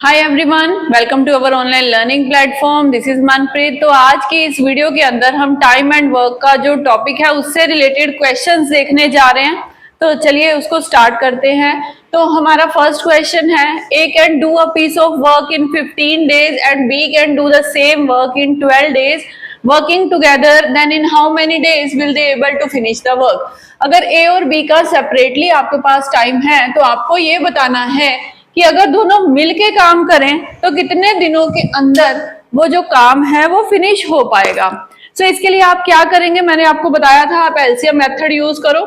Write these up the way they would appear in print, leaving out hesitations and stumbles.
Hi everyone, welcome to our online learning platform. This is Manpreet. तो आज की इस वीडियो के अंदर हम टाइम एंड वर्क का जो टॉपिक है उससे रिलेटेड क्वेश्चंस देखने जा रहे हैं। तो चलिए उसको स्टार्ट करते हैं। तो हमारा फर्स्ट क्वेश्चन है, A can do a piece of work in 15 days and B can do the same work in 12 days working together, then in how many days will they able to finish the work. अगर A और B का separately आपके पास time है तो आपको ये बताना है कि अगर दोनों मिलके काम करें तो कितने दिनों के अंदर वो जो काम है वो फिनिश हो पाएगा। सो इसके लिए आप क्या करेंगे, मैंने आपको बताया था आप एलसीएम मेथड यूज करो,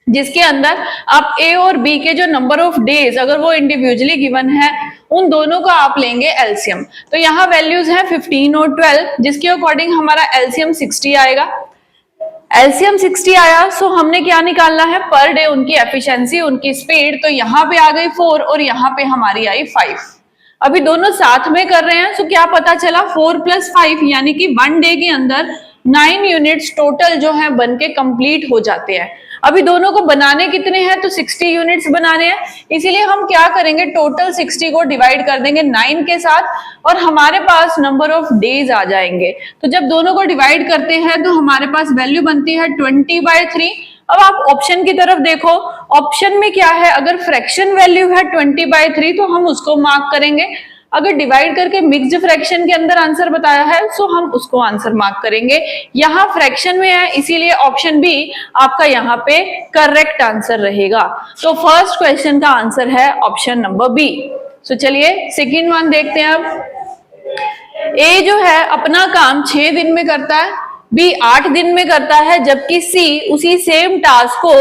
जिसके अंदर आप ए और बी के जो नंबर ऑफ डेज अगर वो इंडिविजुअली गिवन है उन दोनों का आप लेंगे एलसीएम। तो यहाँ वैल्यूज है 15 और 12, जिसके अकॉर्डिंग हमारा एलसीएम 60 आएगा। एलसीएम 60 आया, सो हमने क्या निकालना है, पर डे उनकी एफिशिएंसी, उनकी स्पीड। तो यहाँ पे आ गई 4 और यहाँ पे हमारी आई 5। अभी दोनों साथ में कर रहे हैं, सो क्या पता चला 4 + 5 यानी कि 1 डे के अंदर 9 यूनिट्स टोटल जो है बन के कंप्लीट हो जाते हैं। अभी दोनों को बनाने कितने हैं, तो 60 यूनिट्स बनाने हैं, इसीलिए हम क्या करेंगे, टोटल 60 को डिवाइड कर देंगे 9 के साथ और हमारे पास नंबर ऑफ डेज आ जाएंगे। तो जब दोनों को डिवाइड करते हैं तो हमारे पास वैल्यू बनती है 20/3। अब आप ऑप्शन की तरफ देखो, ऑप्शन में क्या है, अगर फ्रैक्शन वैल्यू है 20/3 तो हम उसको मार्क करेंगे। अगर डिवाइड करके मिक्स्ड फ्रैक्शन के अंदर आंसर बताया है सो हम उसको आंसर मार्क करेंगे। यहाँ फ्रैक्शन में है इसीलिए ऑप्शन बी आपका यहाँ पे करेक्ट आंसर रहेगा। तो फर्स्ट क्वेश्चन का आंसर है ऑप्शन नंबर बी। सो चलिए सेकंड वन देखते हैं। अब ए जो है अपना काम 6 दिन में करता है, बी 8 दिन में करता है, जबकि सी उसी सेम टास्क को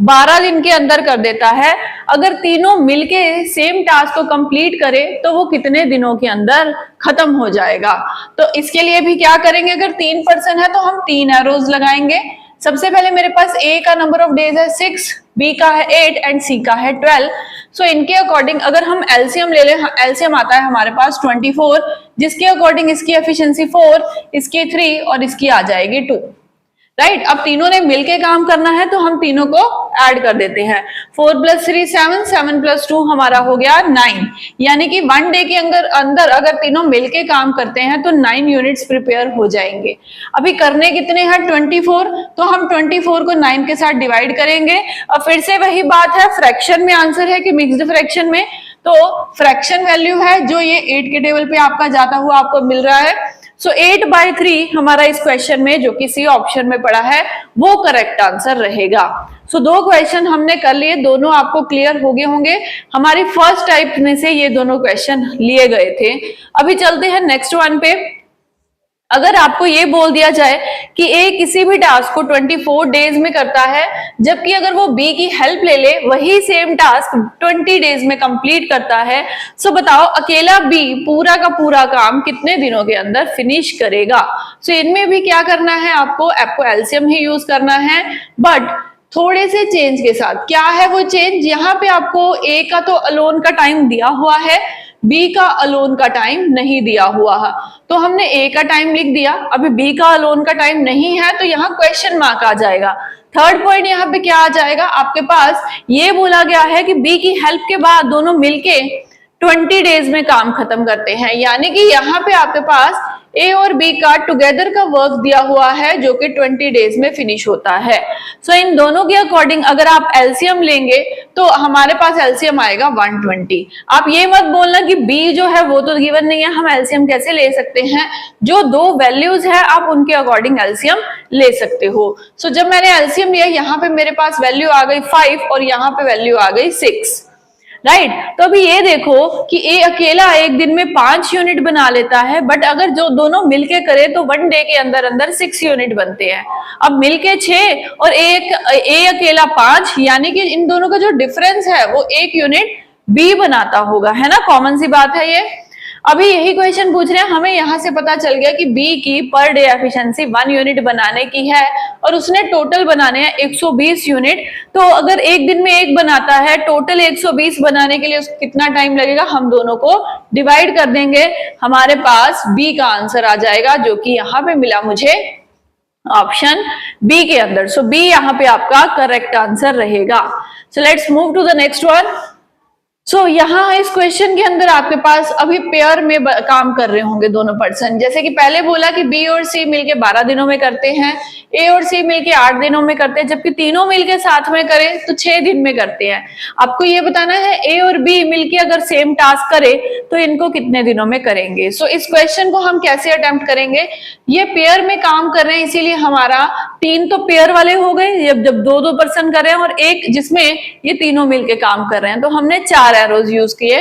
12 दिन के अंदर कर देता है। अगर तीनों मिलके सेम टास्क को कंप्लीट करे तो वो कितने दिनों के अंदर खत्म हो जाएगा। तो इसके लिए भी क्या करेंगे, अगर 3 पर्सन है तो हम 3 एरोज लगाएंगे। सबसे पहले मेरे पास ए का नंबर ऑफ डेज है 6, बी का है 8 एंड सी का है 12। सो इनके अकॉर्डिंग अगर हम एलसीएम ले लें, एलसीएम आता है हमारे पास 24, जिसके अकॉर्डिंग इसकी एफिशिएंसी 4, इसकी 3 और इसकी आ जाएगी 2। राइट, अब तीनों ने मिलके काम करना है तो हम तीनों को ऐड कर देते हैं। 4 + 3 7, 7 + 2 हमारा हो गया 9, यानी कि 1 डे के अंदर अगर तीनों मिलके काम करते हैं तो 9 यूनिट्स प्रिपेयर हो जाएंगे। अभी करने कितने हैं, 24, तो हम 24 को 9 के साथ डिवाइड करेंगे। अब फिर से वही बात है, फ्रैक्शन में आंसर है कि मिक्स्ड फ्रैक्शन में, तो फ्रैक्शन वैल्यू है जो ये 8 के टेबल पे आपका जाता हुआ आपको मिल रहा है। सो 8/3 हमारा इस क्वेश्चन में जो कि सी ऑप्शन में पड़ा है वो करेक्ट आंसर रहेगा। सो 2 क्वेश्चन हमने कर लिए, दोनों आपको क्लियर हो गए होंगे। हमारी फर्स्ट टाइप में से ये दोनों क्वेश्चन लिए गए थे। अभी चलते हैं नेक्स्ट वन पे। अगर आपको ये बोल दिया जाए कि ए किसी भी टास्क को 24 डेज में करता है, जबकि अगर वो बी की हेल्प ले ले वही सेम टास्क 20 डेज में कंप्लीट करता है, सो बताओ अकेला बी पूरा का पूरा काम कितने दिनों के अंदर फिनिश करेगा। सो इनमें भी क्या करना है, आपको एलसीएम ही यूज करना है, बट थोड़े से चेंज के साथ। क्या है वो चेंज, यहाँ पे आपको ए का तो अलोन का टाइम दिया हुआ है, बी का अलोन का टाइम नहीं दिया हुआ है, तो हमने ए का टाइम लिख दिया। अभी बी का अलोन का टाइम नहीं है तो यहाँ क्वेश्चन मार्क आ जाएगा। थर्ड पॉइंट यहाँ पे क्या आ जाएगा, आपके पास ये बोला गया है कि बी की हेल्प के बाद दोनों मिलके 20 डेज में काम खत्म करते हैं, यानी कि यहाँ पे आपके पास ए और बी का टुगेदर का वर्क दिया हुआ है जो कि 20 डेज में फिनिश होता है। सो इन दोनों के अकॉर्डिंग अगर आप एलसीएम लेंगे तो हमारे पास एलसीएम आएगा 120। आप ये मत बोलना कि बी जो है वो तो गिवन नहीं है, हम एलसीएम कैसे ले सकते हैं, जो 2 वैल्यूज है आप उनके अकॉर्डिंग एलसीएम ले सकते हो। सो जब मैंने एलसीएम लिया, यहाँ पे मेरे पास वैल्यू आ गई 5 और यहाँ पे वैल्यू आ गई 6। राइट, तो अभी ये देखो कि ए अकेला एक दिन में 5 यूनिट बना लेता है, बट अगर जो दोनों मिलके करे तो 1 डे के अंदर अंदर 6 यूनिट बनते हैं। अब मिलके 6 और ए अकेला 5, यानी कि इन दोनों का जो डिफरेंस है वो 1 यूनिट बी बनाता होगा, है ना, कॉमन सी बात है ये। अभी यही क्वेश्चन पूछ रहे हैं, हमें यहां से पता चल गया कि बी की पर डे एफिशिएंसी 1 यूनिट बनाने की है और उसने टोटल बनाने हैं 120 यूनिट। तो अगर एक दिन में एक बनाता है, टोटल 120 बनाने के लिए उसको कितना टाइम लगेगा, हम दोनों को डिवाइड कर देंगे, हमारे पास बी का आंसर आ जाएगा जो कि यहाँ पे मिला मुझे ऑप्शन बी के अंदर। सो बी यहाँ पे आपका करेक्ट आंसर रहेगा। So let's move to the next one. So यहाँ इस क्वेश्चन के अंदर आपके पास अभी पेयर में काम कर रहे होंगे दोनों पर्सन। जैसे कि पहले बोला कि बी और सी मिलके 12 दिनों में करते हैं, ए और सी मिलके 8 दिनों में करते हैं, जबकि तीनों मिलके साथ में करें तो 6 दिन में करते हैं। आपको ये बताना है ए और बी मिलके अगर सेम टास्क करे तो इनको कितने दिनों में करेंगे। सो इस क्वेश्चन को हम कैसे अटेम्प्ट करेंगे, ये पेयर में काम कर रहे हैं इसीलिए हमारा 3 तो पेयर वाले हो गए जब 2-2 पर्सन कर रहे हैं और एक जिसमें ये तीनों मिलके काम कर रहे हैं, तो हमने 4 एरोज यूज किए।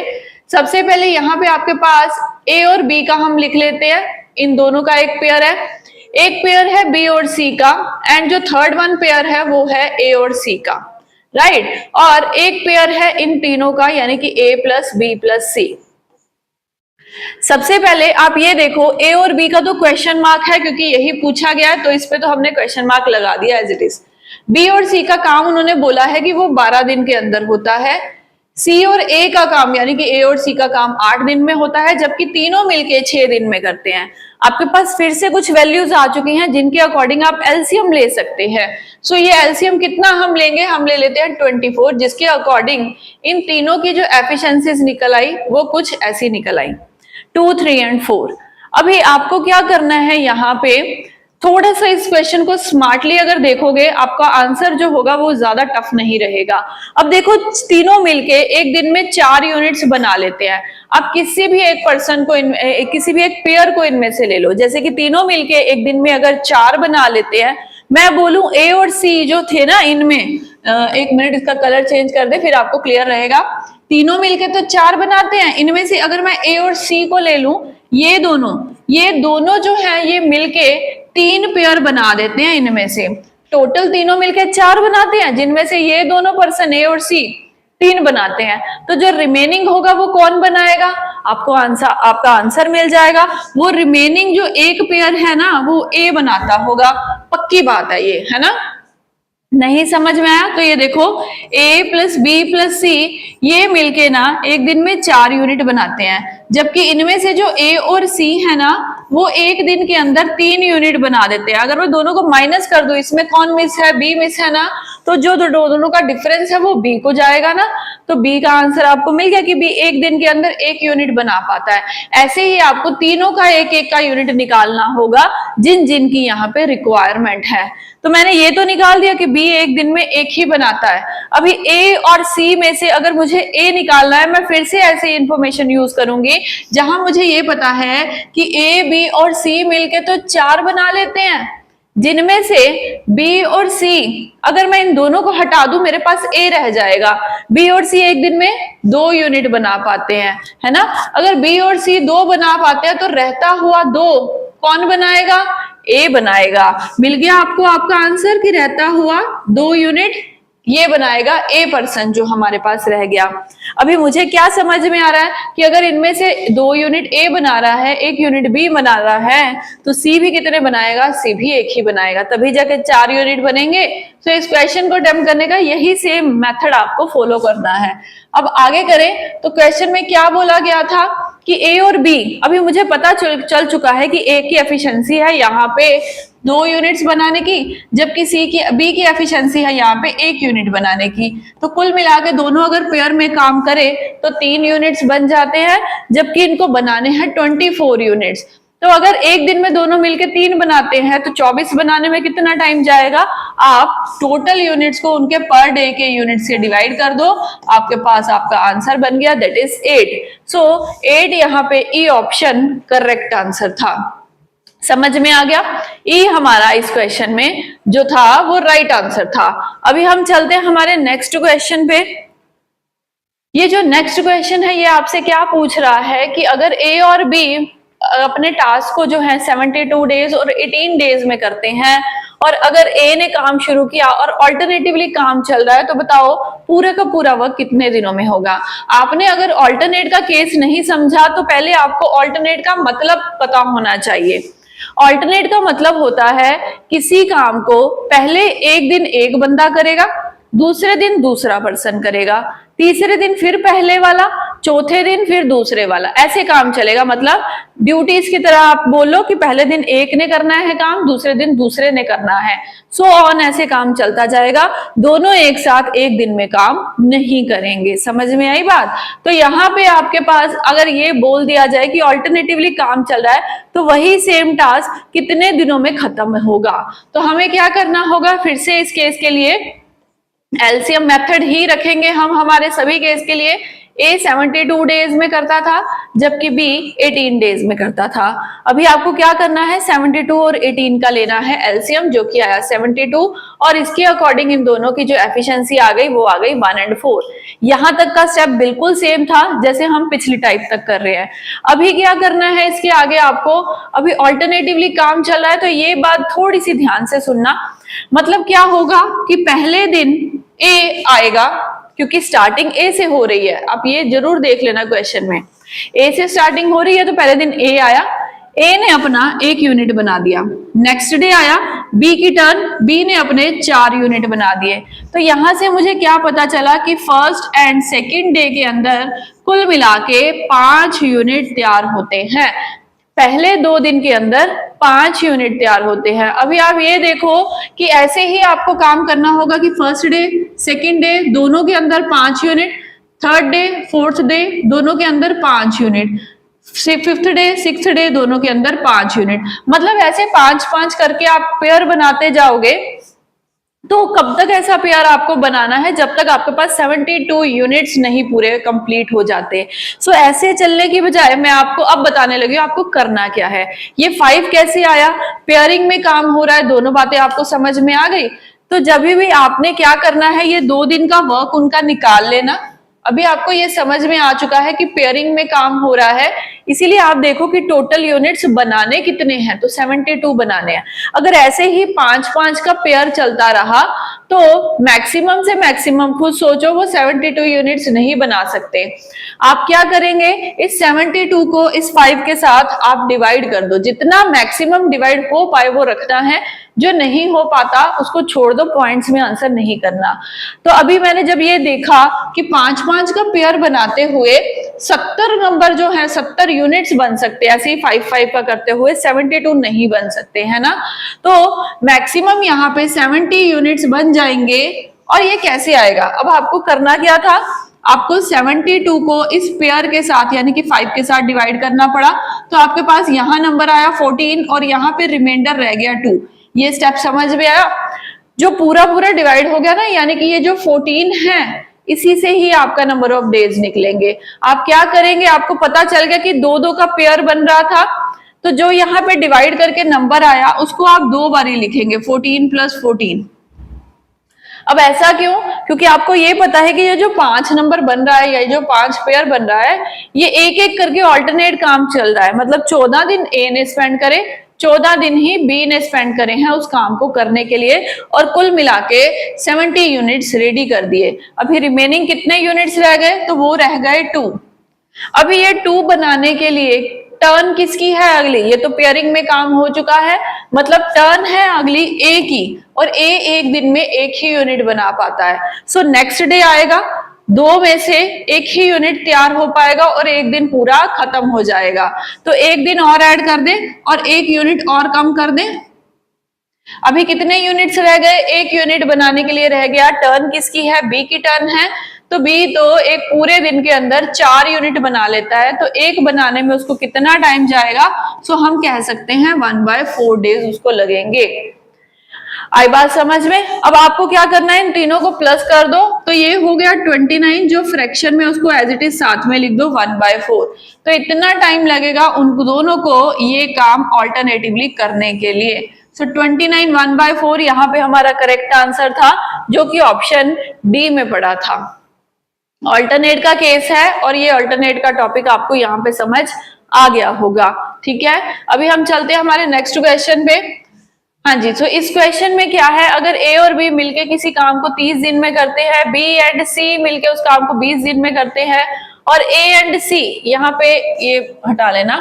सबसे पहले यहाँ पे आपके पास ए और बी का हम लिख लेते हैं, इन दोनों का एक पेयर है, एक पेयर है बी और सी का, एंड जो थर्ड वन पेयर है वो है ए और सी का, राइट। और एक पेयर है इन तीनों का यानी कि ए प्लस बी प्लस सी। सबसे पहले आप ये देखो ए और बी का तो क्वेश्चन मार्क है क्योंकि यही पूछा गया है, तो इस पे तो हमने क्वेश्चन मार्क लगा दिया एज इट इज। बी और सी का काम उन्होंने बोला है कि वो 12 दिन के अंदर होता है। सी और ए का काम यानी कि ए और सी का काम 8 दिन में होता है, जबकि तीनों मिलके 6 दिन में करते हैं। आपके पास फिर से कुछ वैल्यूज आ चुकी हैं जिनके अकॉर्डिंग आप एलसीएम ले सकते हैं। सो ये एलसीएम कितना हम लेंगे, हम ले लेते हैं 24, जिसके अकॉर्डिंग इन तीनों की जो एफिशिएंसीज निकल आई वो कुछ ऐसी निकल आई 2, 3 एंड 4। अभी आपको क्या करना है, यहाँ पे थोड़ा सा इस क्वेश्चन को स्मार्टली अगर देखोगे आपका आंसर जो होगा वो ज्यादा टफ नहीं रहेगा। अब देखो तीनों मिलके एक दिन में 4 यूनिट्स बना लेते हैं। आप किसी भी एक पर्सन को किसी भी एक पेयर को इनमें से ले लो, जैसे कि तीनों मिलके एक दिन में अगर 4 बना लेते हैं, मैं बोलूं ए और सी जो थे ना इनमें, एक मिनट इसका कलर चेंज कर दे फिर आपको क्लियर रहेगा। तीनों मिलके तो 4 बनाते हैं, इनमें से अगर मैं ए और सी को ले लूं, ये दोनों जो है ये मिलके 3 पेयर बना देते हैं। इनमें से टोटल तीनों मिलके 4 बनाते हैं, जिनमें से ये दोनों पर्सन ए और सी 3 बनाते हैं। तो जो रिमेनिंग होगा वो कौन बनाएगा, आपका आंसर मिल जाएगा। वो रिमेनिंग जो एक पेयर है ना वो ए बनाता होगा, पक्की बात है ये, है ना। नहीं समझ में आया तो ये देखो a प्लस बी प्लस सी ये मिलके ना एक दिन में 4 यूनिट बनाते हैं, जबकि इनमें से जो a और c है ना वो एक दिन के अंदर 3 यूनिट बना देते हैं। अगर मैं दोनों को माइनस कर दूं, इसमें कौन मिस है, b मिस है ना, तो जो दोनों का डिफरेंस है वो b को जाएगा ना। तो b का आंसर आपको मिल गया कि b एक दिन के अंदर 1 यूनिट बना पाता है। ऐसे ही आपको तीनों का एक का यूनिट निकालना होगा जिन की यहाँ पे रिक्वायरमेंट है। तो मैंने ये तो निकाल दिया कि बी एक दिन में 1 ही बनाता है। अभी ए और सी में से अगर मुझे ए निकालना है, मैं फिर से ऐसे इंफॉर्मेशन यूज करूंगी जहां मुझे ये पता है कि ए बी और सी मिलके तो 4 बना लेते हैं, जिनमें से बी और सी अगर मैं इन दोनों को हटा दूं मेरे पास ए रह जाएगा। बी और सी एक दिन में 2 यूनिट बना पाते हैं, है ना। अगर बी और सी 2 बना पाते हैं तो रहता हुआ 2 कौन बनाएगा, ए बनाएगा। मिल गया आपको आपका आंसर कि रहता हुआ 2 यूनिट ये बनाएगा ए पर्सन जो हमारे पास रह गया। अभी मुझे क्या समझ में आ रहा है कि अगर इनमें से 2 यूनिट ए बना रहा है, 1 यूनिट बी बना रहा है, तो सी भी कितने बनाएगा, सी भी 1 ही बनाएगा, तभी जाके 4 यूनिट बनेंगे। तो इस क्वेश्चन को अटेम्प्ट करने का यही सेम मेथड आपको फॉलो करना है। अब आगे करें तो क्वेश्चन में क्या बोला गया था कि ए और बी, अभी मुझे पता चल चुका है कि ए की एफिशिएंसी है यहाँ पे 2 यूनिट्स बनाने की, जबकि बी की एफिशिएंसी है यहाँ पे 1 यूनिट बनाने की। तो कुल मिला के दोनों अगर पेयर में काम करे तो 3 यूनिट्स बन जाते हैं, जबकि इनको बनाने हैं 24 यूनिट्स। तो अगर एक दिन में दोनों मिलकर 3 बनाते हैं तो 24 बनाने में कितना टाइम जाएगा। आप टोटल यूनिट्स को उनके पर डे के यूनिट से डिवाइड कर दो, आपके पास आपका आंसर बन गया, दैट इज 8। सो 8 यहाँ पे ई ऑप्शन करेक्ट आंसर था। समझ में आ गया, ई हमारा इस क्वेश्चन में जो था वो राइट आंसर था। अभी हम चलते हैं हमारे नेक्स्ट क्वेश्चन पे। ये जो नेक्स्ट क्वेश्चन है ये आपसे क्या पूछ रहा है कि अगर ए और बी अपने टास्क को जो है 72 डेज और 18 डेज में करते हैं, और अगर ए ने काम शुरू किया और ऑल्टरनेटिवली काम चल रहा है, तो बताओ पूरे का पूरा वर्क कितने दिनों में होगा। आपने अगर ऑल्टरनेट का केस नहीं समझा तो पहले आपको ऑल्टरनेट का मतलब पता होना चाहिए। ऑल्टरनेट का मतलब होता है किसी काम को पहले एक दिन एक बंदा करेगा, दूसरे दिन दूसरा पर्सन करेगा, तीसरे दिन फिर पहले वाला, चौथे दिन फिर दूसरे वाला, ऐसे काम चलेगा। मतलब ड्यूटीज की तरह आप बोलो कि पहले दिन एक ने करना है काम, दूसरे दिन दूसरे ने करना है, सो ऑन, ऐसे काम चलता जाएगा। दोनों एक साथ एक दिन में काम नहीं करेंगे। समझ में आई बात? तो यहाँ पे आपके पास अगर ये बोल दिया जाए कि ऑल्टरनेटिवली काम चल रहा है, तो वही सेम टास्क कितने दिनों में खत्म होगा। तो हमें क्या करना होगा, फिर से इस केस के लिए एलसीएम मेथड ही रखेंगे हम हमारे सभी केस के लिए। ए 72 डेज में करता था, जबकि बी 18 डेज में करता था। अभी आपको क्या करना है, 72 और 18 का लेना है एलसीएम, जो कि आया 72, और इसके अकॉर्डिंग इन दोनों की जो एफिशिएंसी आ गई वो आ गई 1 और 4। यहां तक का स्टेप बिल्कुल सेम था जैसे हम पिछली टाइप तक कर रहे हैं। अभी क्या करना है इसके आगे आपको, अभी ऑल्टरनेटिवली काम चल रहा है, तो ये बात थोड़ी सी ध्यान से सुनना। मतलब क्या होगा कि पहले दिन ए आएगा, क्योंकि स्टार्टिंग ए से हो रही है, आप ये जरूर देख लेना क्वेश्चन में, ए से स्टार्टिंग हो रही है, तो पहले दिन ए आया, ए ने अपना 1 यूनिट बना दिया। नेक्स्ट डे आया बी की टर्न, बी ने अपने 4 यूनिट बना दिए। तो यहां से मुझे क्या पता चला कि फर्स्ट एंड सेकेंड डे के अंदर कुल मिला के 5 यूनिट तैयार होते हैं। पहले 2 दिन के अंदर 5 यूनिट तैयार होते हैं। अभी आप ये देखो कि ऐसे ही आपको काम करना होगा कि फर्स्ट डे सेकेंड डे दोनों के अंदर 5 unit, third day fourth day दोनों के अंदर 5 unit, fifth day sixth day दोनों के अंदर 5 यूनिट। मतलब ऐसे 5-5 करके आप पेयर बनाते जाओगे। तो कब तक ऐसा पेयर आपको बनाना है, जब तक आपके पास 72 यूनिट्स नहीं पूरे कंप्लीट हो जाते। सो ऐसे चलने की बजाय मैं आपको अब बताने लगी हूं आपको करना क्या है। ये 5 कैसे आया, पेयरिंग में काम हो रहा है, दोनों बातें आपको समझ में आ गई। तो जब भी आपने क्या करना है, ये 2 दिन का वर्क उनका निकाल लेना। अभी आपको ये समझ में आ चुका है कि पेयरिंग में काम हो रहा है, इसीलिए आप देखो कि टोटल यूनिट्स बनाने कितने हैं, तो 72 बनाने हैं। अगर ऐसे ही 5-5 का पेयर चलता रहा तो मैक्सिमम से मैक्सिमम खुद सोचो वो 72 यूनिट्स नहीं बना सकते। आप क्या करेंगे, इस 72 को इस 5 के साथ आप डिवाइड कर दो, जितना मैक्सिमम डिवाइड हो पाए वो रखना है, जो नहीं हो पाता उसको छोड़ दो, पॉइंट्स में आंसर नहीं करना। तो अभी मैंने जब ये देखा कि 5-5 का पेयर बनाते हुए 70 नंबर जो है 70 यूनिट्स बन सकते हैं, ऐसे ही 5-5 का करते हुए 72 नहीं बन सकते, है ना। तो मैक्सिमम यहाँ पे 70 यूनिट्स बन जाएंगे। और ये कैसे आएगा, अब आपको करना क्या था, आपको 72 को इस पेयर के साथ यानी कि 5 के साथ डिवाइड करना पड़ा। तो आपके पास यहाँ नंबर आया 14 और यहाँ पे रिमाइंडर रह गया 2। ये स्टेप समझ में आया, जो पूरा पूरा डिवाइड हो गया ना, यानी कि ये जो 14 है इसी से ही आपका नंबर ऑफ डेज निकलेंगे। आप क्या करेंगे, आपको पता चल गया कि 2-2 का पेयर बन रहा था, तो जो यहाँ पे डिवाइड करके नंबर आया उसको आप 2 बारी लिखेंगे, 14 + 14। अब ऐसा क्यों, क्योंकि आपको ये पता है कि ये जो 5 नंबर बन रहा है या जो 5 पेयर बन रहा है, ये एक एक करके ऑल्टरनेट काम चल रहा है। मतलब 14 दिन ए ने स्पेंड करे, 14 दिन ही बी ने स्पेंड करे हैं उस काम को करने के लिए, और कुल मिला के 70 यूनिट्स रेडी कर दिए। अभी रिमेनिंग कितने यूनिट्स रह गए, तो वो रह गए 2। अभी ये 2 बनाने के लिए टर्न किसकी है अगली, ये तो पेयरिंग में काम हो चुका है, मतलब टर्न है अगली ए की, और ए एक दिन में एक ही यूनिट बना पाता है। सो नेक्स्ट डे आएगा, 2 में से एक ही यूनिट तैयार हो पाएगा और एक दिन पूरा खत्म हो जाएगा। तो एक दिन और ऐड कर दें और 1 यूनिट और कम कर दें। अभी कितने यूनिट्स रह गए, 1 यूनिट बनाने के लिए रह गया। टर्न किसकी है, बी की टर्न है, तो बी तो एक पूरे दिन के अंदर 4 यूनिट बना लेता है, तो एक बनाने में उसको कितना टाइम जाएगा, सो हम कह सकते हैं 1/4 डेज उसको लगेंगे। आई बात समझ में। अब आपको क्या करना है, इन तीनों को प्लस कर दो, तो ये हो गया 29, जो फ्रैक्शन में उसको एज इट इज साथ में लिख दो 1/4। तो इतना टाइम लगेगा उन दोनों को ये काम ऑल्टरनेटिवली करने के लिए। सो 29 1/4 यहाँ पे हमारा करेक्ट आंसर था, जो कि ऑप्शन डी में पड़ा था। ऑल्टरनेट का केस है और ये ऑल्टरनेट का टॉपिक आपको यहाँ पे समझ आ गया होगा, ठीक है। अभी हम चलते हैं हमारे नेक्स्ट क्वेश्चन पे। हाँ जी, तो इस क्वेश्चन में क्या है, अगर ए और बी मिलके किसी काम को 30 दिन में करते हैं, बी एंड सी मिलके उस काम को 20 दिन में करते हैं, और ए एंड सी, यहाँ पे ये हटा लेना,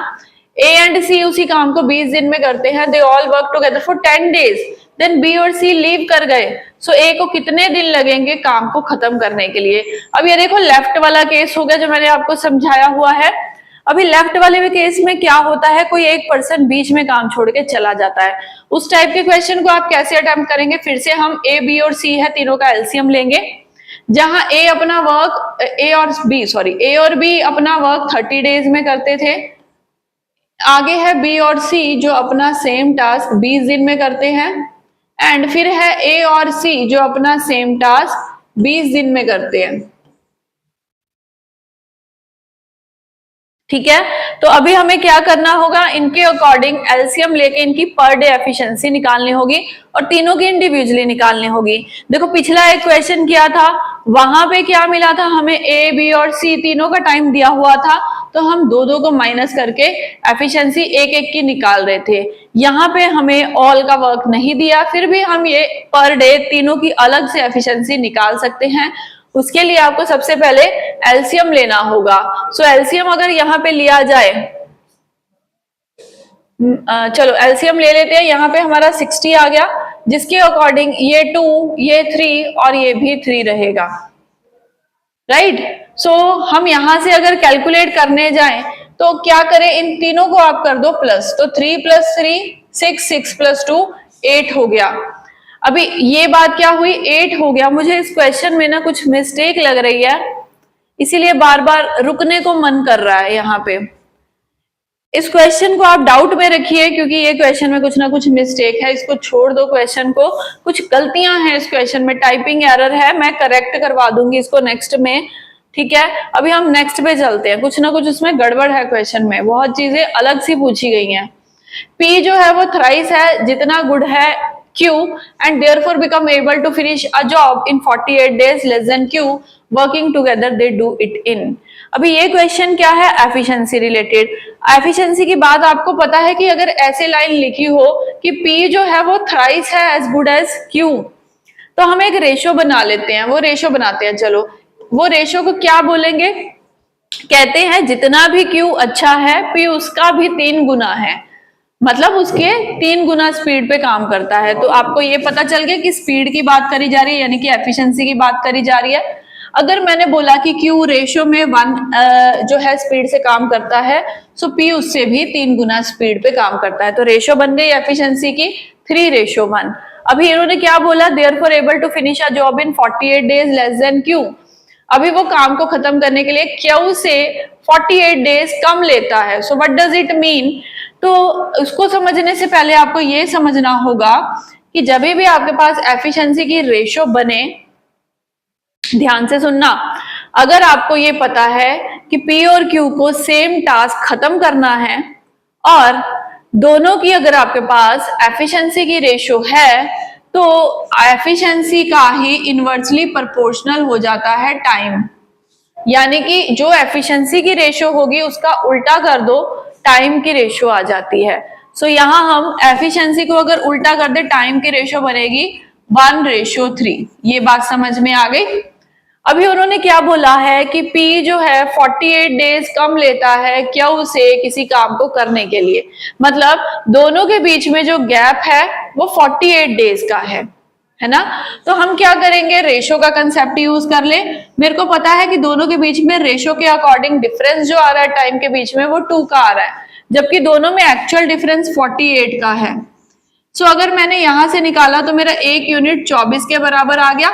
ए एंड सी उसी काम को 20 दिन में करते हैं, they all work together for 10 days, then B और सी लीव कर गए, सो ए को कितने दिन लगेंगे काम को खत्म करने के लिए। अब ये देखो लेफ्ट वाला केस हो गया जो मैंने आपको समझाया हुआ है। अभी लेफ्ट वाले भी केस में क्या होता है, कोई एक पर्सन बीच में काम छोड़ के चला जाता है, उस टाइप के क्वेश्चन को आप कैसे अटेम्प्ट करेंगे। फिर से हम ए बी और सी है, तीनों का एलसीएम लेंगे, जहां ए अपना वर्क ए और बी अपना वर्क 30 डेज में करते थे, आगे है बी और सी जो अपना सेम टास्क 20 दिन में करते हैं, एंड फिर है ए और सी जो अपना सेम टास्क 20 दिन में करते हैं। ठीक है, तो अभी हमें क्या करना होगा, इनके अकॉर्डिंग एलसीएम लेके इनकी पर डे एफिशिएंसी निकालनी होगी और तीनों की इंडिविजुअली निकालनी होगी। देखो पिछला एक क्वेश्चन किया था, वहां पे क्या मिला था हमें, ए बी और सी तीनों का टाइम दिया हुआ था, तो हम दो को माइनस करके एफिशिएंसी एक एक की निकाल रहे थे। यहाँ पे हमें ऑल का वर्क नहीं दिया, फिर भी हम ये पर डे तीनों की अलग से एफिशिएंसी निकाल सकते हैं। उसके लिए आपको सबसे पहले एलसीएम लेना होगा। सो एलसीएम अगर यहाँ पे लिया जाए, चलो एलसीएम ले लेते हैं, यहाँ पे हमारा 60 आ गया, जिसके अकॉर्डिंग ये 2, ये 3 और ये भी 3 रहेगा, राइट। सो हम यहां से अगर कैलकुलेट करने जाएं तो क्या करें, इन तीनों को आप कर दो प्लस, तो 3 + 3 6, 6 + 2 8 हो गया। अभी ये बात क्या हुई, 8 हो गया। मुझे इस क्वेश्चन में ना कुछ मिस्टेक लग रही है, इसीलिए बार बार रुकने को मन कर रहा है। यहाँ पे इस क्वेश्चन को आप डाउट में रखिए, क्योंकि ये क्वेश्चन में कुछ ना कुछ मिस्टेक है, इसको छोड़ दो क्वेश्चन को, कुछ गलतियां हैं इस क्वेश्चन में, टाइपिंग एरर है, मैं करेक्ट करवा दूंगी इसको नेक्स्ट में। ठीक है, अभी हम नेक्स्ट पे चलते हैं, कुछ ना कुछ उसमें गड़बड़ है क्वेश्चन में, बहुत चीजें अलग सी पूछी गई हैं। P जो है वो थ्राइस है जितना गुड है Q and therefore become able to finish a job in 48 days less than Q, working together they do it in। अभी ये क्वेश्चन क्या है, एफिशिएंसी रिलेटेड। एफिशिएंसी की बात आपको पता है कि अगर ऐसे लाइन लिखी हो कि P जो है वो थ्राइस है एज गुड एज Q, तो हम एक रेशो बना लेते हैं, वो रेशो बनाते हैं। चलो वो रेशो को क्या बोलेंगे, कहते हैं जितना भी Q अच्छा है P उसका भी 3 गुना है, मतलब उसके 3 गुना स्पीड पे काम करता है। तो आपको ये पता चल गया कि स्पीड की बात करी जा रही है, यानी कि एफिशिएंसी की बात करी जा रही है। अगर मैंने बोला कि Q रेशो में 1 जो है स्पीड से काम करता है, सो P उससे भी 3 गुना स्पीड पे काम करता है, तो रेशो बन गई एफिशिएंसी की 3:1। अभी इन्होंने क्या बोला, therefore able to finish a job in 48 days less than Q। अभी वो काम को खत्म करने के लिए Q से 48 डेज कम लेता है। So what does it mean, तो उसको समझने से पहले आपको ये समझना होगा कि जब भी आपके पास एफिशिएंसी की रेशो बने, ध्यान से सुनना, अगर आपको ये पता है कि P और Q को सेम टास्क खत्म करना है और दोनों की अगर आपके पास एफिशिएंसी की रेशो है, तो एफिशिएंसी का ही इनवर्सली प्रोपोर्शनल हो जाता है टाइम, यानी कि जो एफिशिएंसी की रेशो होगी उसका उल्टा कर दो, टाइम की रेशो आ जाती है। सो यहाँ हम एफिशिएंसी को अगर उल्टा कर दे, टाइम की रेशो बनेगी 1:3। ये बात समझ में आ गई। अभी उन्होंने क्या बोला है कि P जो है 48 डेज कम लेता है Q से किसी काम को करने के लिए, मतलब दोनों के बीच में जो गैप है वो 48 डेज का है ना। तो हम क्या करेंगे, रेशो का कंसेप्ट यूज कर ले। मेरे को पता है कि दोनों के बीच में रेशो के अकॉर्डिंग डिफरेंस जो आ रहा है टाइम के बीच में वो 2 का आ रहा है, जबकि दोनों में एक्चुअल डिफरेंस 48 का है। सो अगर मैंने यहां से निकाला तो मेरा 1 यूनिट 24 के बराबर आ गया।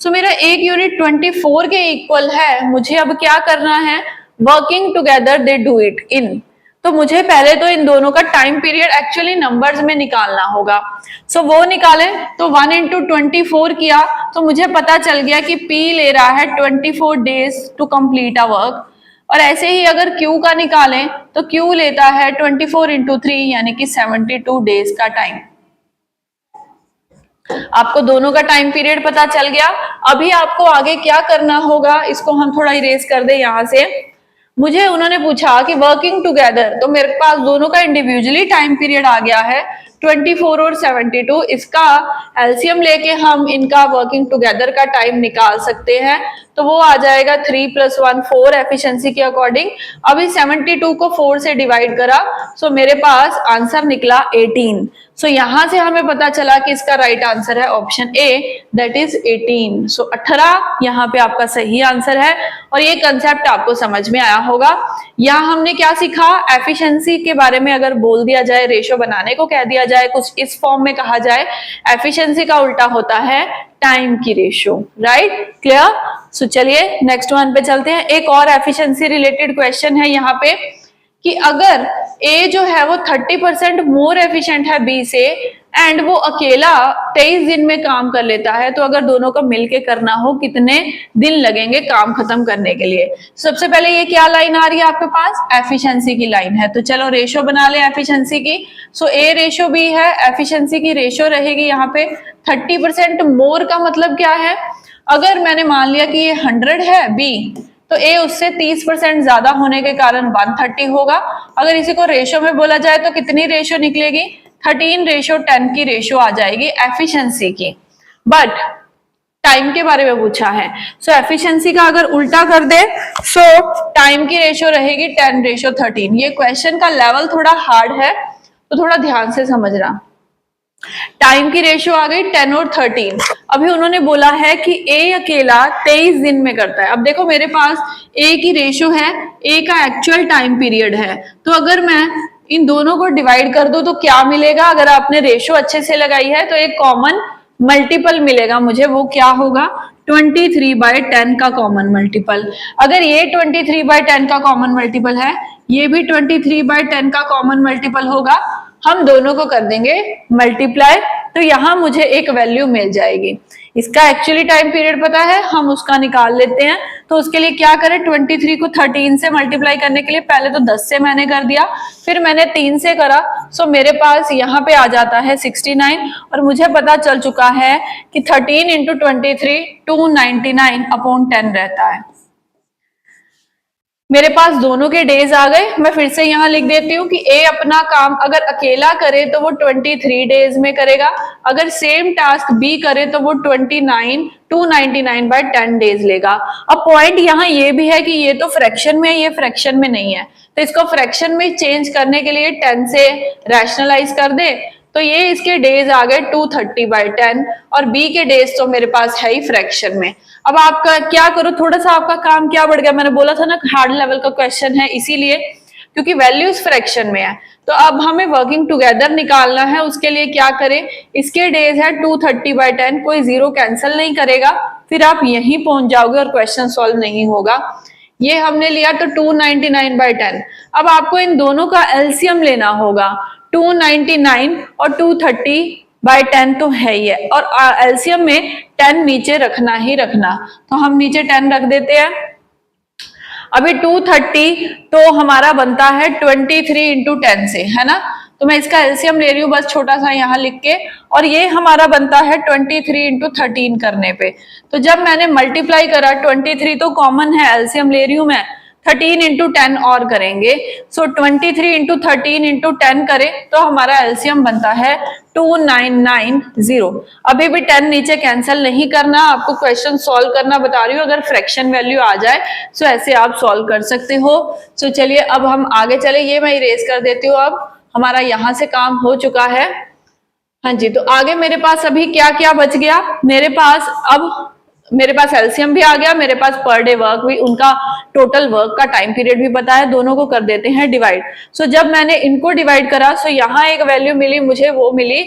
सो मेरा 1 यूनिट 24 के इक्वल है। मुझे अब क्या करना है, working together they do it in. तो मुझे पहले तो इन दोनों का टाइम पीरियड एक्चुअली नंबर्स में निकालना होगा। सो वो निकाले तो 1 × 24 किया तो मुझे पता चल गया कि P ले रहा है 24 days to complete a work, और ऐसे ही अगर Q का निकालें तो Q लेता है 24 × 3 यानी कि 72 डेज का टाइम। आपको दोनों का टाइम पीरियड पता चल गया। अभी आपको आगे क्या करना होगा, इसको हम थोड़ा इरेज कर दे यहां से। मुझे उन्होंने पूछा कि वर्किंग टुगेदर, तो मेरे पास दोनों का इंडिविजुअली टाइम पीरियड आ गया है 24 और 72, इसका एलसीएम लेके हम इनका वर्किंग टुगेदर का टाइम निकाल सकते हैं। तो वो आ जाएगा 3 + 1 4 एफिशिएंसी के अकॉर्डिंग। अभी 72 को 4 से डिवाइड करा, सो मेरे पास आंसर निकला 18। सो यहां से हमें पता चला कि इसका राइट आंसर है ऑप्शन ए, दैट इज 18। सो 18 यहाँ पे आपका सही आंसर है। और ये कंसेप्ट आपको समझ में आया होगा। यहाँ हमने क्या सीखा, एफिशिएंसी के बारे में अगर बोल दिया जाए, रेशो बनाने को कह दिया जाए, कुछ इस फॉर्म में कहा जाए, एफिशिएंसी का उल्टा होता है टाइम की रेशो। Right, clear? सो चलिए नेक्स्ट वन पे चलते हैं। एक और एफिशिएंसी रिलेटेड क्वेश्चन है यहाँ पे कि अगर ए जो है वो 30% मोर एफिशिएंट है बी से एंड वो अकेला 23 दिन में काम कर लेता है, तो अगर दोनों को मिलके करना हो कितने दिन लगेंगे काम खत्म करने के लिए? सबसे पहले ये क्या लाइन आ रही है आपके पास, एफिशिएंसी की लाइन है। तो चलो रेशो बना ले एफिशिएंसी की। सो ए रेशो बी है, एफिशिएंसी की रेशो रहेगी यहाँ पे 30% मोर का मतलब क्या है, अगर मैंने मान लिया कि ये 100 है बी, तो ए उससे 30% ज्यादा होने के कारण 130 होगा। अगर इसी को रेशो में बोला जाए तो कितनी रेशो निकलेगी, 13:10 की रेशो आ जाएगी एफिशिएंसी की। बट टाइम के बारे में पूछा है, सो एफिशिएंसी का अगर उल्टा कर दे सो टाइम की रेशो रहेगी 10:13। ये क्वेश्चन का लेवल थोड़ा हार्ड है, तो थोड़ा ध्यान से समझना। टाइम की रेशियो आ गई 10 और 13। अभी उन्होंने बोला है कि ए अकेला 23 दिन में करता है। अब देखो मेरे पास ए की रेशियो है, ए का एक्चुअल टाइम पीरियड है, तो अगर मैं इन दोनों को डिवाइड कर दूं तो क्या मिलेगा, अगर आपने रेशियो अच्छे से लगाई है तो एक कॉमन मल्टीपल मिलेगा मुझे। वो क्या होगा, 23/10 का कॉमन मल्टीपल। अगर ये 23/10 का कॉमन मल्टीपल है, ये भी 23/10 का कॉमन मल्टीपल होगा, हम दोनों को कर देंगे मल्टीप्लाई, तो यहां मुझे एक वैल्यू मिल जाएगी। इसका एक्चुअली टाइम पीरियड पता है, हम उसका निकाल लेते हैं। तो उसके लिए क्या करें, 23 को 13 से मल्टीप्लाई करने के लिए पहले तो 10 से मैंने कर दिया, फिर मैंने 3 से करा, सो मेरे पास यहाँ पे आ जाता है 69। और मुझे पता चल चुका है कि 13 × 23 299/10 रहता है। मेरे पास दोनों के डेज आ गए। मैं फिर से यहाँ लिख देती हूँ कि ए अपना काम अगर अकेला करे तो वो 23 डेज में करेगा, अगर सेम टास्क बी करे तो वो 299/10 डेज लेगा। अब पॉइंट यहाँ ये भी है कि ये तो फ्रैक्शन में है, ये फ्रैक्शन में नहीं है, तो इसको फ्रैक्शन में चेंज करने के लिए 10 से रैशनलाइज कर दे, तो ये इसके डेज आ गए 230/10 और बी के डेज तो मेरे पास है ही फ्रैक्शन में। अब आपका क्या करो, थोड़ा सा आपका काम क्या बढ़ गया, मैंने बोला था ना हार्ड लेवल का क्वेश्चन है, इसीलिए क्योंकि वैल्यूज फ्रैक्शन में है। तो अब हमें वर्किंग टुगेदर निकालना है, उसके लिए क्या करें, इसके डेज है 230/10, कोई जीरो कैंसिल नहीं करेगा, फिर आप यहीं पहुंच जाओगे और क्वेश्चन सॉल्व नहीं होगा। ये हमने लिया तो 299/10। अब आपको इन दोनों का एलसीएम लेना होगा, 299 और 230/10 तो है ही है, और एलसीएम में 10 नीचे रखना ही रखना, तो हम नीचे 10 रख देते हैं। अभी 230 तो हमारा बनता है 23 × 10 से, है ना, तो मैं इसका एलसीएम ले रही हूँ बस छोटा सा यहाँ लिख के, और ये हमारा बनता है 23 × 13 करने पे। तो जब मैंने मल्टीप्लाई करा, 23 तो कॉमन है, एलसीएम ले रही हूँ मैं, 13 × 10 और करेंगे, सो 23 × 13 × 10 करें तो हमारा एलसीएम बनता है 2990। अभी भी 10 नीचे कैंसिल नहीं करना, आपको क्वेश्चन सॉल्व करना बता रही हूँ, अगर फ्रैक्शन वैल्यू आ जाए सो ऐसे आप सॉल्व कर सकते हो। सो चलिए अब हम आगे चले, ये मैं इरेज कर देती हूँ, अब हमारा यहाँ से काम हो चुका है। हाँ जी, तो आगे मेरे पास अभी क्या क्या बच गया, मेरे पास एलसीएम भी आ गया, मेरे पास पर डे वर्क भी, उनका टोटल वर्क का टाइम पीरियड भी पता है, दोनों को कर देते हैं डिवाइड। सो जब मैंने इनको डिवाइड करा, सो यहाँ एक वैल्यू मिली मुझे, वो मिली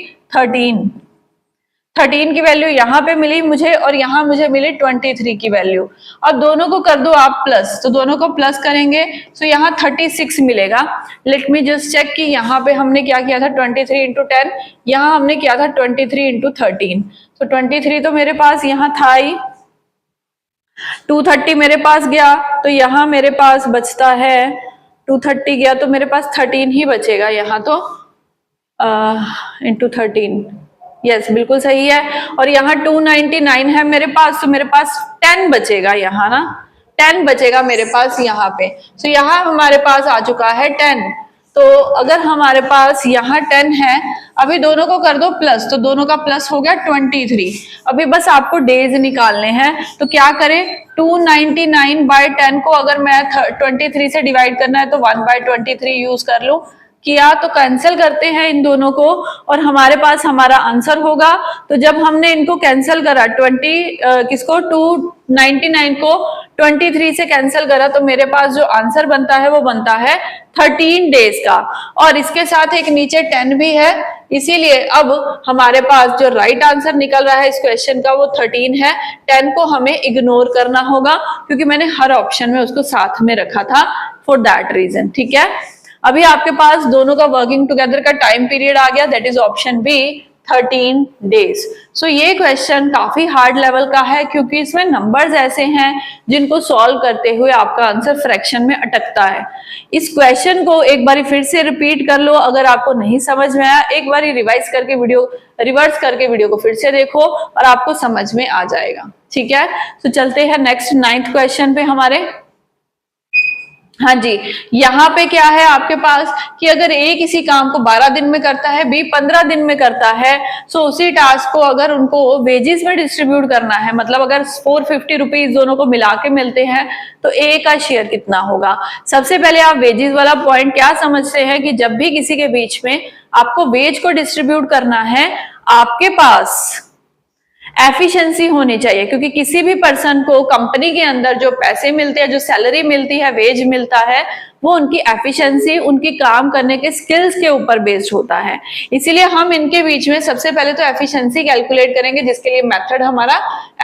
13 की वैल्यू यहाँ पे मिली मुझे, और यहाँ मुझे मिली 23 की वैल्यू। अब दोनों को कर दो आप प्लस, तो दोनों को प्लस करेंगे तो यहाँ 36 मिलेगा। लेट मी जस्ट चेक कि यहाँ पे हमने क्या किया था, 23 × 10, यहाँ हमने किया था 23 × 13, तो 23 तो मेरे पास यहाँ था ही, 230 मेरे पास गया, तो यहाँ मेरे पास बचता है 230 गया तो मेरे पास 13 ही बचेगा यहाँ, तो इंटू 13, यस बिल्कुल सही है। और यहाँ 299 है मेरे पास, तो मेरे पास 10 बचेगा यहाँ ना, 10 बचेगा मेरे पास यहाँ पे। सो यहाँ हमारे पास आ चुका है 10, तो अगर हमारे पास यहाँ 10 है, अभी दोनों को कर दो प्लस, तो दोनों का प्लस हो गया 23। अभी बस आपको डेज निकालने हैं, तो क्या करें, 299/10 को अगर मैं 23 से डिवाइड करना है तो 1/23 यूज कर लूं। किया तो कैंसिल करते हैं इन दोनों को और हमारे पास हमारा आंसर होगा। तो जब हमने इनको कैंसिल करा 299 को 23 से कैंसिल करा, तो मेरे पास जो आंसर बनता है वो बनता है 13 डेज का। और इसके साथ एक नीचे 10 भी है, इसीलिए अब हमारे पास जो राइट आंसर निकल रहा है इस क्वेश्चन का वो 13 है। 10 को हमें इग्नोर करना होगा क्योंकि मैंने हर ऑप्शन में उसको साथ में रखा था, फॉर दैट रीजन। ठीक है, अभी आपके पास दोनों का वर्किंग टुगेदर का टाइम पीरियड आ गया, that is option B 13 days. So ये क्वेश्चन काफी हार्ड लेवल का है क्योंकि इसमें नंबर्स ऐसे हैं जिनको सॉल्व करते हुए आपका आंसर फ्रैक्शन में अटकता है। इस क्वेश्चन को एक बार फिर से रिपीट कर लो, अगर आपको नहीं समझ में आया एक बार रिवाइज करके रिवर्स करके वीडियो को फिर से देखो और आपको समझ में आ जाएगा। ठीक है, तो चलते हैं नेक्स्ट 9th क्वेश्चन पे हमारे। हाँ जी, यहाँ पे क्या है आपके पास कि अगर ए किसी काम को 12 दिन में करता है, बी 15 दिन में करता है, सो उसी टास्क को अगर उनको वेजेस में डिस्ट्रीब्यूट करना है, मतलब अगर 450 रुपीज दोनों को मिला के मिलते हैं तो ए का शेयर कितना होगा। सबसे पहले आप वेजेस वाला पॉइंट क्या समझते हैं कि जब भी किसी के बीच में आपको वेज को डिस्ट्रीब्यूट करना है, आपके पास एफिशिएंसी होनी चाहिए, क्योंकि किसी भी पर्सन को कंपनी के अंदर जो पैसे मिलते हैं, जो सैलरी मिलती है, वेज मिलता है, वो उनकी एफिशिएंसी, उनकी काम करने के स्किल्स के ऊपर बेस्ड होता है। इसीलिए हम इनके बीच में सबसे पहले तो एफिशिएंसी कैलकुलेट करेंगे, जिसके लिए मेथड हमारा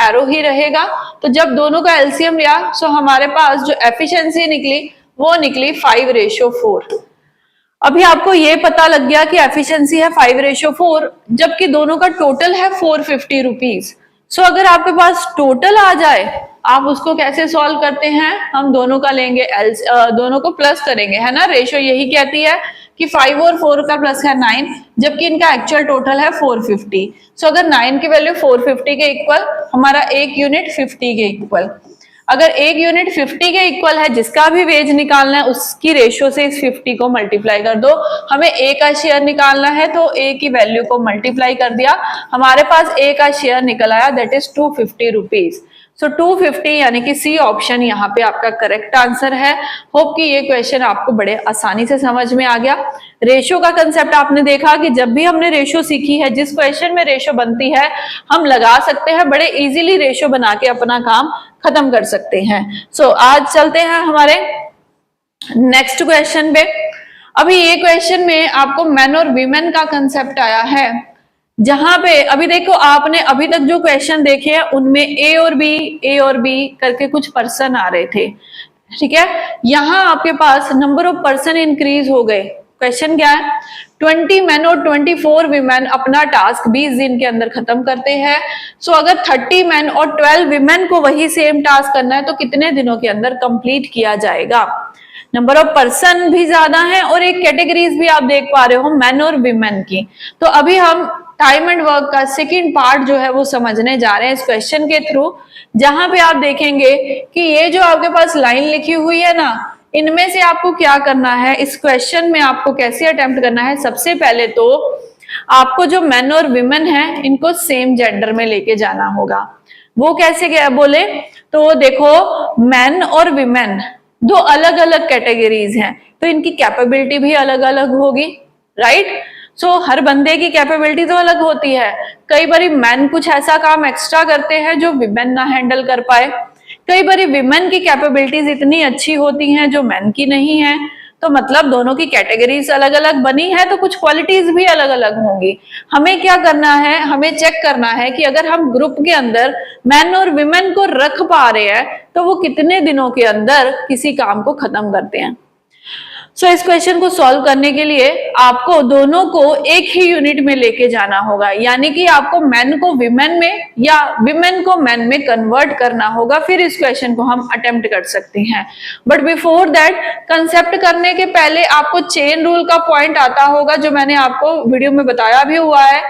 एरो ही रहेगा। तो जब दोनों का एलसीएम लिया, सो हमारे पास जो एफिशिएंसी निकली वो निकली 5:4। अभी आपको ये पता लग गया कि एफिशिएंसी है 5:4, जबकि दोनों का टोटल है 450 रुपीज। सो अगर आपके पास टोटल आ जाए, आप उसको कैसे सॉल्व करते हैं, हम दोनों का लेंगे दोनों को प्लस करेंगे, है ना। रेशियो यही कहती है कि 5 और 4 का प्लस है 9, जबकि इनका एक्चुअल टोटल है 450। सो अगर 9 की वैल्यू 450 के इक्वल, हमारा एक यूनिट 50 के इक्वल। अगर एक यूनिट 50 के इक्वल है, जिसका भी वेज निकालना है उसकी रेशियो से इस 50 को मल्टीप्लाई कर दो। हमें ए का शेयर निकालना है तो ए की वैल्यू को मल्टीप्लाई कर दिया, हमारे पास ए का शेयर निकल आया, दैट इज 250 रुपीज। सो 250 यानी कि सी ऑप्शन यहाँ पे आपका करेक्ट आंसर है। होप कि ये क्वेश्चन आपको बड़े आसानी से समझ में आ गया। रेशियो का कंसेप्ट आपने देखा कि जब भी हमने रेशियो सीखी है, जिस क्वेश्चन में रेशियो बनती है हम लगा सकते हैं, बड़े इजीली रेशियो बना के अपना काम खत्म कर सकते हैं। सो आज चलते हैं हमारे नेक्स्ट क्वेश्चन पे। अभी ये क्वेश्चन में आपको मेन और वीमेन का कंसेप्ट आया है, जहां पे अभी देखो आपने अभी तक जो क्वेश्चन देखे हैं उनमें ए और बी करके कुछ पर्सन आ रहे थे। ठीक है, यहाँ आपके पास नंबर ऑफ पर्सन इंक्रीज हो गए। क्वेश्चन क्या है, 20 मैन और 24 वीमेन अपना टास्क 20 दिन के अंदर खत्म करते हैं। सो अगर 30 मैन और 12 वीमेन को वही सेम टास्क करना है तो कितने दिनों के अंदर कंप्लीट किया जाएगा। नंबर ऑफ पर्सन भी ज्यादा है और एक कैटेगरीज भी आप देख पा रहे हो मैन और वीमेन की। तो अभी हम टाइम एंड वर्क का सेकंड पार्ट जो है वो समझने जा रहे हैं इस क्वेश्चन के थ्रू, जहां पे आप देखेंगे कि ये जो आपके पास लाइन लिखी हुई है ना, इनमें से आपको क्या करना है, इस क्वेश्चन में आपको कैसे अटेम्प्ट करना है। सबसे पहले तो आपको जो मेन और विमेन है इनको सेम जेंडर में लेके जाना होगा। वो कैसे बोले तो देखो, मेन और विमेन दो अलग अलग कैटेगरीज हैं, तो इनकी कैपेबिलिटी भी अलग अलग होगी, राइट। सो हर बंदे की कैपेबिलिटी तो अलग होती है। कई बारी मैन कुछ ऐसा काम एक्स्ट्रा करते हैं जो विमेन ना हैंडल कर पाए, कई बारी विमेन की कैपेबिलिटीज इतनी अच्छी होती हैं जो मैन की नहीं है। तो मतलब दोनों की कैटेगरीज अलग अलग बनी है तो कुछ क्वालिटीज भी अलग अलग होंगी। हमें क्या करना है, हमें चेक करना है कि अगर हम ग्रुप के अंदर मैन और विमेन को रख पा रहे हैं तो वो कितने दिनों के अंदर किसी काम को खत्म करते हैं। सो इस क्वेश्चन को सॉल्व करने के लिए आपको दोनों को एक ही यूनिट में लेके जाना होगा, यानी कि आपको मैन को विमेन में या विमेन को मैन में कन्वर्ट करना होगा, फिर इस क्वेश्चन को हम अटेम्प्ट कर सकते हैं। बट बिफोर दैट, कंसेप्ट करने के पहले आपको चेन रूल का पॉइंट आता होगा, जो मैंने आपको वीडियो में बताया भी हुआ है।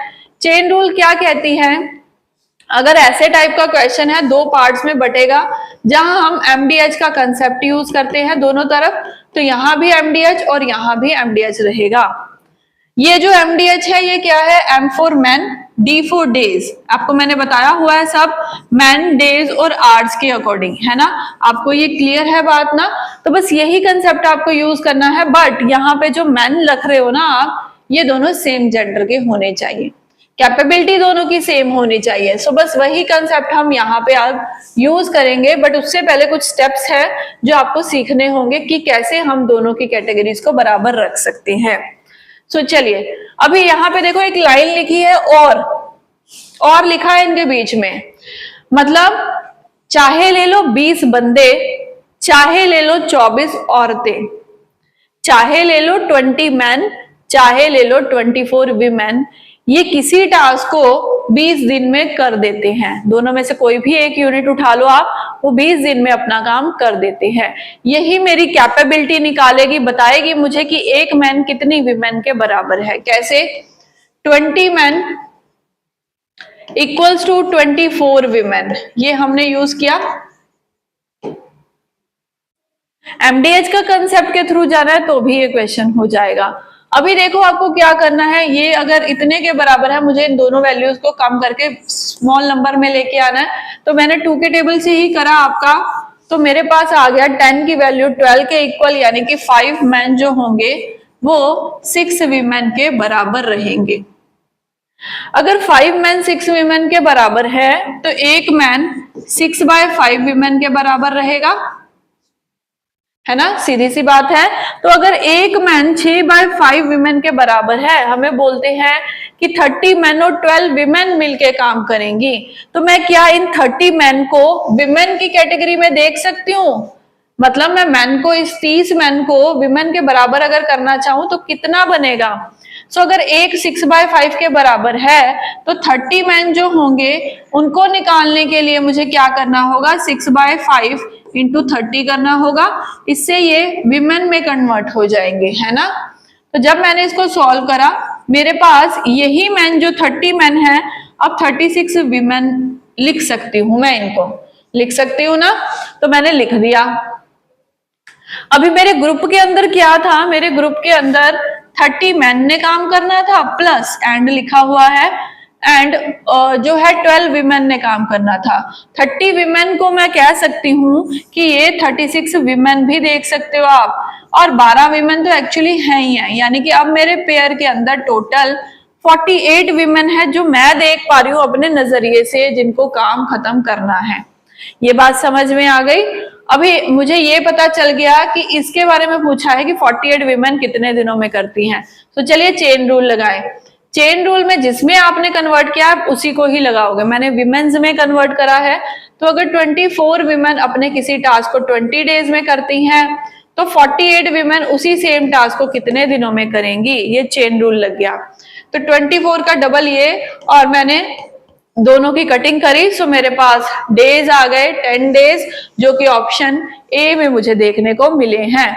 चेन रूल क्या कहती है, अगर ऐसे टाइप का क्वेश्चन है, दो पार्ट्स में बटेगा, जहां हम एमडीएच का कंसेप्ट यूज करते हैं दोनों तरफ, तो यहाँ भी MDH और यहाँ भी MDH रहेगा। ये जो MDH है ये क्या है, M for man, D for days. आपको मैंने बताया हुआ है सब मैन, डेज और आवर्स के अकॉर्डिंग, है ना। आपको ये क्लियर है बात ना। तो बस यही कंसेप्ट आपको यूज करना है, बट यहाँ पे जो मैन रख रहे हो ना आप, ये दोनों सेम जेंडर के होने चाहिए, कैपेबिलिटी दोनों की सेम होनी चाहिए। सो बस वही कंसेप्ट हम यहाँ पे आप यूज करेंगे, बट उससे पहले कुछ स्टेप्स है जो आपको सीखने होंगे कि कैसे हम दोनों की कैटेगरीज को बराबर रख सकते हैं। सो चलिए, अभी यहाँ पे देखो एक लाइन लिखी है और लिखा है इनके बीच में, मतलब चाहे ले लो 20 बंदे, चाहे ले लो 24 औरतें, चाहे ले लो 20 मैन, चाहे ले लो 24 वीमेन, ये किसी टास्क को 20 दिन में कर देते हैं। दोनों में से कोई भी एक यूनिट उठा लो आप, वो 20 दिन में अपना काम कर देते हैं। यही मेरी कैपेबिलिटी निकालेगी, बताएगी मुझे कि एक मैन कितनी वीमेन के बराबर है। कैसे, 20 मैन इक्वल्स टू 24 वीमेन, ये हमने यूज किया। MDH का कंसेप्ट के थ्रू जाना है तो भी ये क्वेश्चन हो जाएगा। अभी देखो आपको क्या करना है, ये अगर इतने के बराबर है, मुझे इन दोनों वैल्यूज को कम करके स्मॉल नंबर में लेके आना है। तो मैंने 2 के टेबल से ही करा आपका, तो मेरे पास आ गया 10 की वैल्यू 12 के इक्वल, यानी कि 5 मैन जो होंगे वो 6 वीमेन के बराबर रहेंगे। अगर 5 मैन 6 वीमेन के बराबर है तो एक मैन 6/5 वीमेन के बराबर रहेगा, है ना, सीधी सी बात है। तो अगर एक मैन 6/5 वीमेन के बराबर है, हमें बोलते हैं कि 30 मैन और 12 वीमेन मिलके काम करेंगी, तो मैं क्या इन 30 मैन को वीमेन की कैटेगरी में देख सकती हूँ? मतलब मैं मैन को, इस 30 मैन को वीमेन के बराबर अगर करना चाहूं तो कितना बनेगा? सो अगर एक 6/5 के बराबर है तो 30 मैन जो होंगे उनको निकालने के लिए मुझे क्या करना होगा, 6/5 इंटू 30 करना होगा। इससे ये विमेन में कन्वर्ट हो जाएंगे, है ना। तो जब मैंने इसको सॉल्व करा, मेरे पास यही मैन जो 30 मैन है, अब 36 विमेन लिख सकती हूं, मैं इनको लिख सकती हूं ना। तो मैंने लिख दिया। अभी मेरे ग्रुप के अंदर क्या था, मेरे ग्रुप के अंदर 30 मैन ने काम करना था, प्लस एंड लिखा हुआ है, एंड जो है 12 विमेन ने काम करना था। 30 विमेन को मैं कह सकती हूँ कि ये 36 विमेन भी देख सकते हो आप, और 12 विमेन तो एक्चुअली है ही है, यानी कि अब मेरे पेयर के अंदर टोटल 48 विमेन है जो मैं देख पा रही हूँ अपने नजरिए से, जिनको काम खत्म करना है। ये बात समझ में आ गई। अभी मुझे ये पता चल गया कि इसके बारे में पूछा है कि 48 विमेन कितने दिनों में करती हैं। तो चलिए चेन रूल लगाएं। चेन रूल में जिसमें आपने कन्वर्ट किया आप उसी को ही लगाओगे। मैंने विमेन्स में कन्वर्ट करा है, तो अगर 24 विमेन अपने किसी टास्क को 20 डेज में करती हैं, तो 48 विमेन उसी सेम टास्क को कितने दिनों में करेंगी, ये चेन रूल लग गया। तो 24 का डबल ये, और मैंने दोनों की कटिंग करी, सो मेरे पास डेज आ गए 10 डेज, जो कि ऑप्शन ए में मुझे देखने को मिले हैं।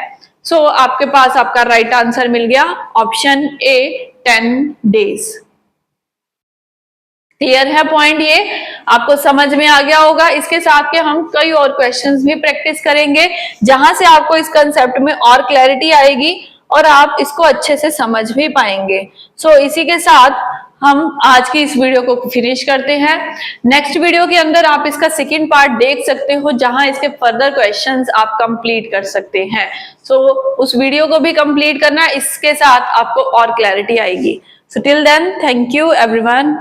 सो आपके पास आपका राइट आंसर मिल गया, ऑप्शन ए 10 डेज। क्लियर है पॉइंट, ये आपको समझ में आ गया होगा। इसके साथ के हम कई और क्वेश्चंस भी प्रैक्टिस करेंगे, जहां से आपको इस कंसेप्ट में और क्लैरिटी आएगी और आप इसको अच्छे से समझ भी पाएंगे। सो इसी के साथ हम आज की इस वीडियो को फिनिश करते हैं। नेक्स्ट वीडियो के अंदर आप इसका सेकंड पार्ट देख सकते हो, जहां इसके फर्दर क्वेश्चंस आप कंप्लीट कर सकते हैं। सो उस वीडियो को भी कंप्लीट करना, इसके साथ आपको और क्लैरिटी आएगी। So till then, thank you everyone.